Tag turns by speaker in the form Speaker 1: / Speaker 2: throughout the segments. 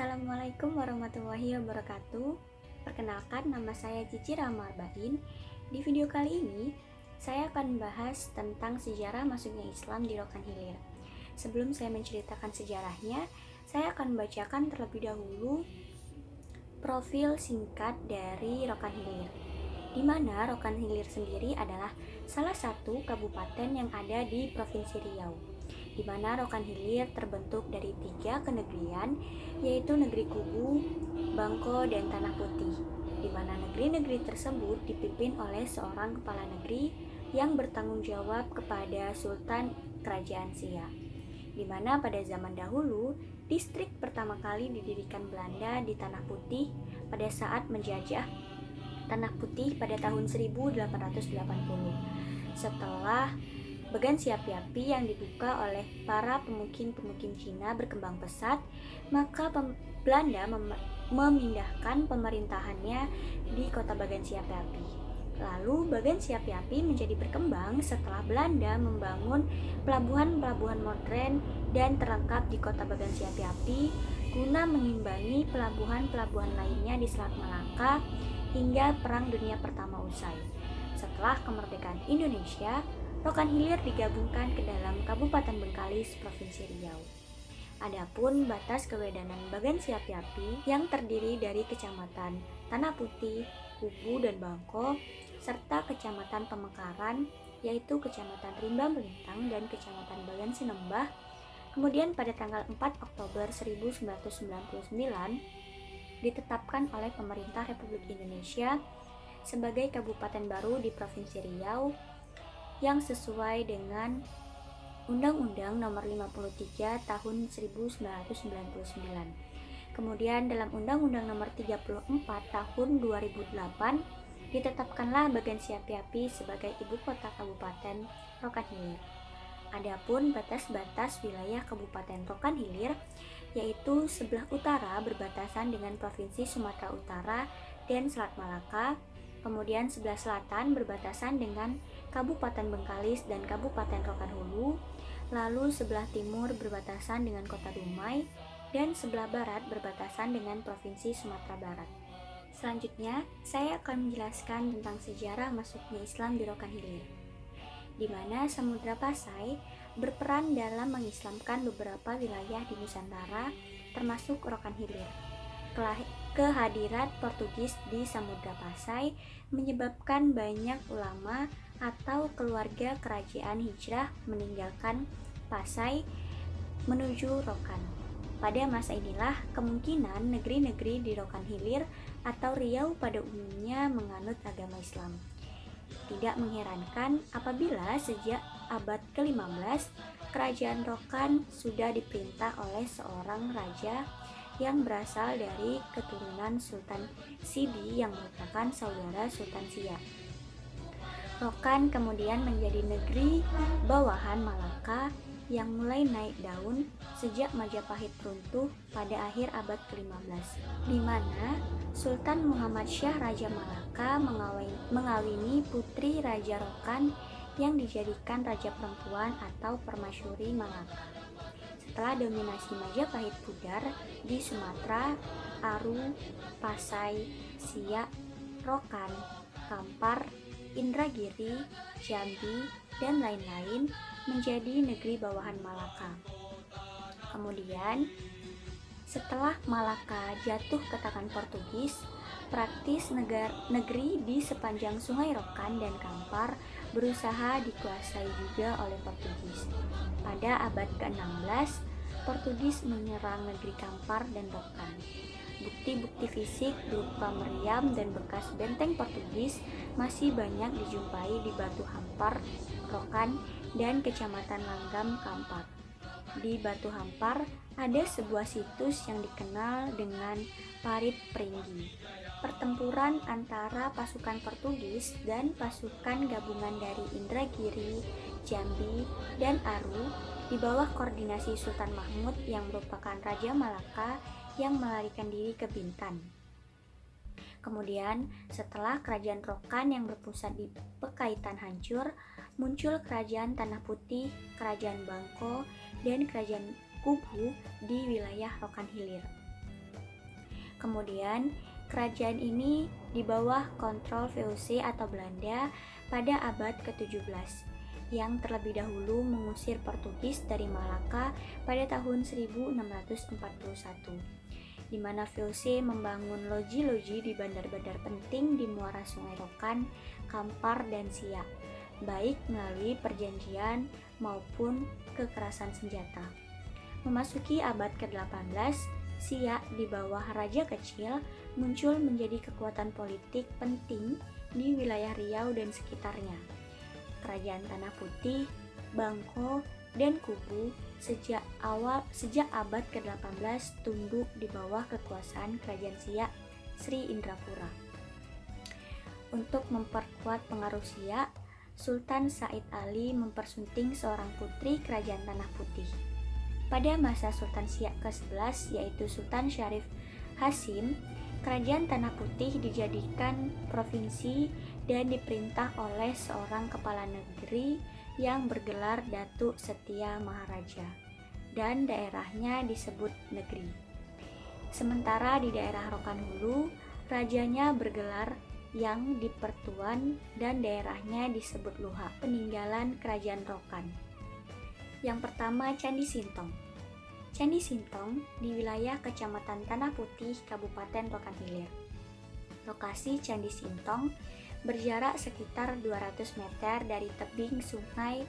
Speaker 1: Assalamualaikum warahmatullahi wabarakatuh. Perkenalkan, nama saya Cici Rahma Arbain. Di video kali ini, saya akan membahas tentang sejarah masuknya Islam di Rokan Hilir. Sebelum saya menceritakan sejarahnya, saya akan membacakan terlebih dahulu profil singkat dari Rokan Hilir, di mana Rokan Hilir sendiri adalah salah satu kabupaten yang ada di Provinsi Riau, di mana Rokan Hilir terbentuk dari 3 kenegrian, yaitu Negeri Kubu, Bangko, dan Tanah Putih, di mana negeri-negeri tersebut dipimpin oleh seorang kepala negeri yang bertanggung jawab kepada Sultan Kerajaan Siak, di mana pada zaman dahulu distrik pertama kali didirikan Belanda di Tanah Putih pada saat menjajah Tanah Putih pada tahun 1880. Setelah Bagan Siapi-Api yang dibuka oleh para pemukim-pemukim Cina berkembang pesat, maka Belanda memindahkan pemerintahannya di kota Bagan Siapi-Api. Lalu Bagan Siapi-Api menjadi berkembang setelah Belanda membangun pelabuhan-pelabuhan modern dan terlengkap di kota Bagan Siapi-Api guna mengimbangi pelabuhan-pelabuhan lainnya di Selat Malaka hingga Perang Dunia Pertama usai. Setelah kemerdekaan Indonesia, Rokan Hilir digabungkan ke dalam Kabupaten Bengkalis, Provinsi Riau. Adapun batas kewedanan Bagan Siapi-Api yang terdiri dari Kecamatan Tanah Putih, Kubu, dan Bangko, serta Kecamatan Pemekaran, yaitu Kecamatan Rimba Melintang dan Kecamatan Bagan Sinembah, kemudian pada tanggal 4 Oktober 1999 ditetapkan oleh Pemerintah Republik Indonesia sebagai kabupaten baru di Provinsi Riau yang sesuai dengan Undang-Undang Nomor 53 Tahun 1999. Kemudian dalam Undang-Undang Nomor 34 Tahun 2008 ditetapkanlah Bagan Siapi-Api sebagai ibu kota Kabupaten Rokan Hilir. Adapun batas-batas wilayah Kabupaten Rokan Hilir yaitu sebelah utara berbatasan dengan Provinsi Sumatera Utara dan Selat Malaka, kemudian sebelah selatan berbatasan dengan Kabupaten Bengkalis dan Kabupaten Rokan Hulu, lalu sebelah timur berbatasan dengan Kota Dumai, dan sebelah barat berbatasan dengan Provinsi Sumatera Barat. Selanjutnya, saya akan menjelaskan tentang sejarah masuknya Islam di Rokan Hilir, di mana Samudra Pasai berperan dalam mengislamkan beberapa wilayah di Nusantara, termasuk Rokan Hilir. Kehadiran Portugis di Samudra Pasai menyebabkan banyak ulama atau keluarga kerajaan hijrah meninggalkan Pasai menuju Rokan. Pada masa inilah kemungkinan negeri-negeri di Rokan Hilir atau Riau pada umumnya menganut agama Islam. Tidak mengherankan apabila sejak abad ke-15 kerajaan Rokan sudah diperintah oleh seorang raja yang berasal dari keturunan Sultan Sidi yang merupakan saudara Sultan Siak. Rokan kemudian menjadi negeri bawahan Malaka yang mulai naik daun sejak Majapahit runtuh pada akhir abad ke-15, di mana Sultan Muhammad Syah Raja Malaka mengawini putri Raja Rokan yang dijadikan raja perempuan atau permasyuri Malaka. Setelah dominasi Majapahit pudar di Sumatera, Aru, Pasai, Siak, Rokan, Kampar, Indragiri, Jambi, dan lain-lain menjadi negeri bawahan Malaka. Kemudian, setelah Malaka jatuh ke tangan Portugis, praktis negeri di sepanjang Sungai Rokan dan Kampar berusaha dikuasai juga oleh Portugis. Pada abad ke-16, Portugis menyerang negeri Kampar dan Rokan. Bukti-bukti fisik berupa meriam dan bekas benteng Portugis masih banyak dijumpai di Batu Hampar, Rokan, dan Kecamatan Langgam, Kampar. Di Batu Hampar ada sebuah situs yang dikenal dengan Parit Pringgi. Pertempuran antara pasukan Portugis dan pasukan gabungan dari Indragiri, Jambi, dan Aru di bawah koordinasi Sultan Mahmud yang merupakan Raja Malaka yang melarikan diri ke Bintan. Kemudian, setelah kerajaan Rokan yang berpusat di Pekaitan hancur, muncul kerajaan Tanah Putih, kerajaan Bangko, dan kerajaan Kubu di wilayah Rokan Hilir. Kemudian, kerajaan ini di bawah kontrol VOC atau Belanda pada abad ke-17 yang terlebih dahulu mengusir Portugis dari Malaka pada tahun 1641, di mana VOC membangun loji-loji di bandar-bandar penting di muara Sungai Rokan, Kampar, dan Siak, baik melalui perjanjian maupun kekerasan senjata. Memasuki abad ke-18, Siak di bawah Raja Kecil muncul menjadi kekuatan politik penting di wilayah Riau dan sekitarnya. Kerajaan Tanah Putih, Bangko, dan Kubu sejak abad ke-18 tunduk di bawah kekuasaan Kerajaan Siak Sri Indrapura. Untuk memperkuat pengaruh Siak, Sultan Said Ali mempersunting seorang putri Kerajaan Tanah Putih. Pada masa Sultan Siak ke-11 yaitu Sultan Syarif Hasim, Kerajaan Tanah Putih dijadikan provinsi dan diperintah oleh seorang kepala negeri yang bergelar Datuk Setia Maharaja, dan daerahnya disebut negeri. Sementara di daerah Rokan Hulu, rajanya bergelar Yang Dipertuan dan daerahnya disebut Luha, peninggalan Kerajaan Rokan. Yang pertama, Candi Sintong. Candi Sintong di wilayah Kecamatan Tanah Putih, Kabupaten Rokan Hilir. Lokasi Candi Sintong berjarak sekitar 200 meter dari tebing Sungai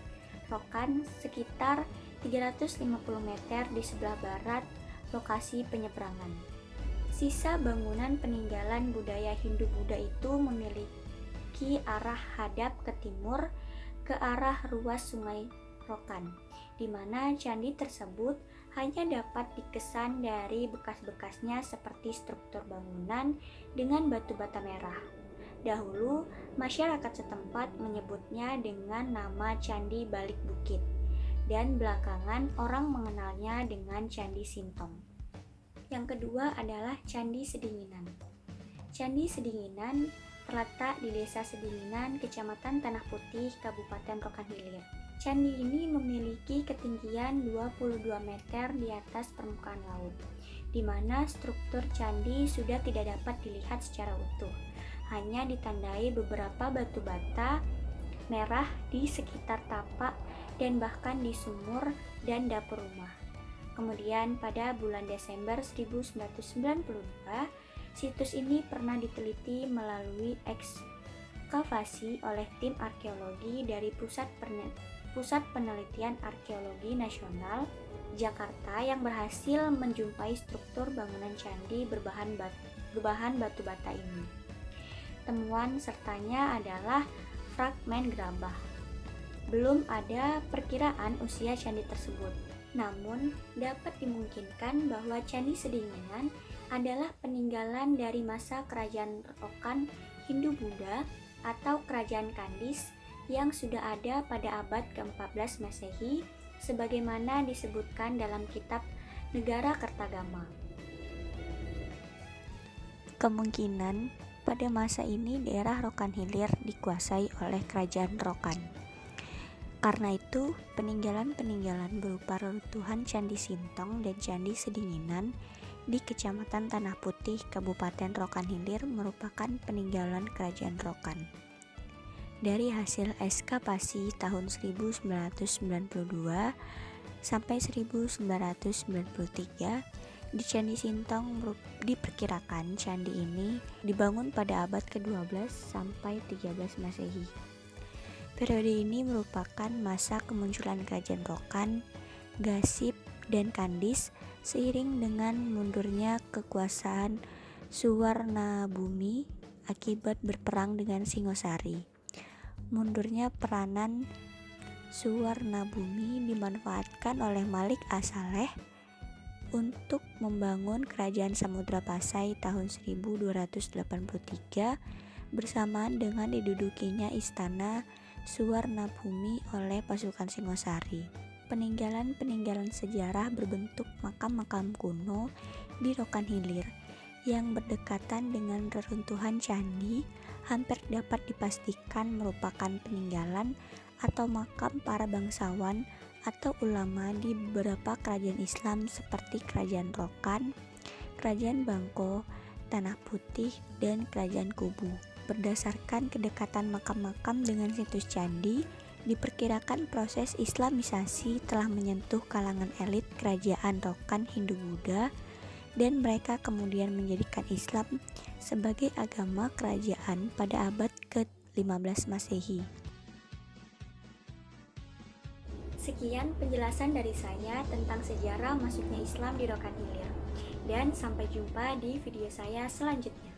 Speaker 1: Rokan, sekitar 350 meter di sebelah barat lokasi penyeberangan. Sisa bangunan peninggalan budaya Hindu-Buddha itu memiliki arah hadap ke timur ke arah ruas Sungai Rokan, di mana candi tersebut hanya dapat dikesan dari bekas-bekasnya seperti struktur bangunan dengan batu bata merah. Dahulu, masyarakat setempat menyebutnya dengan nama Candi Balik Bukit, dan belakangan orang mengenalnya dengan Candi Sintong. Yang kedua adalah Candi Sedinginan. Candi Sedinginan terletak di Desa Sedinginan, Kecamatan Tanah Putih, Kabupaten Rokan Hilir. Candi ini memiliki ketinggian 22 meter di atas permukaan laut, di mana struktur candi sudah tidak dapat dilihat secara utuh. Hanya ditandai beberapa batu bata merah di sekitar tapak dan bahkan di sumur dan dapur rumah. Kemudian pada bulan Desember 1992, situs ini pernah diteliti melalui ekskavasi oleh tim arkeologi dari Pusat Penelitian Arkeologi Nasional Jakarta yang berhasil menjumpai struktur bangunan candi berbahan batu bata ini. Temuan sertanya adalah fragmen gerabah. Belum ada perkiraan usia candi tersebut. Namun, dapat dimungkinkan bahwa Candi Sedinginan adalah peninggalan dari masa Kerajaan Rokan Hindu-Buddha atau Kerajaan Kandis yang sudah ada pada abad ke-14 Masehi sebagaimana disebutkan dalam kitab Negara Kertagama. Kemungkinan pada masa ini daerah Rokan Hilir dikuasai oleh Kerajaan Rokan. Karena itu, peninggalan-peninggalan berupa reruntuhan Candi Sintong dan Candi Sedinginan di Kecamatan Tanah Putih, Kabupaten Rokan Hilir merupakan peninggalan Kerajaan Rokan. Dari hasil ekskavasi tahun 1992 sampai 1993, di Candi Sintong diperkirakan candi ini dibangun pada abad ke-12 sampai 13 Masehi. Periode ini merupakan masa kemunculan Kerajaan Rokan, Gasip, dan Kandis seiring dengan mundurnya kekuasaan Suwarnabumi akibat berperang dengan Singosari. Mundurnya peranan Suwarnabumi dimanfaatkan oleh Malik As-Saleh untuk membangun Kerajaan Samudra Pasai tahun 1283 bersamaan dengan didudukinya Istana Suwarnabumi oleh pasukan Singosari. Peninggalan-peninggalan sejarah berbentuk makam-makam kuno di Rokan Hilir yang berdekatan dengan reruntuhan candi hampir dapat dipastikan merupakan peninggalan atau makam para bangsawan atau ulama di beberapa kerajaan Islam seperti Kerajaan Rokan, Kerajaan Bangko, Tanah Putih, dan Kerajaan Kubu. Berdasarkan kedekatan makam-makam dengan situs candi, diperkirakan proses Islamisasi telah menyentuh kalangan elit kerajaan Rokan Hindu-Buddha, dan mereka kemudian menjadikan Islam sebagai agama kerajaan pada abad ke-15 Masehi. Sekian penjelasan dari saya tentang sejarah masuknya Islam di Rokan Hilir, dan sampai jumpa di video saya selanjutnya.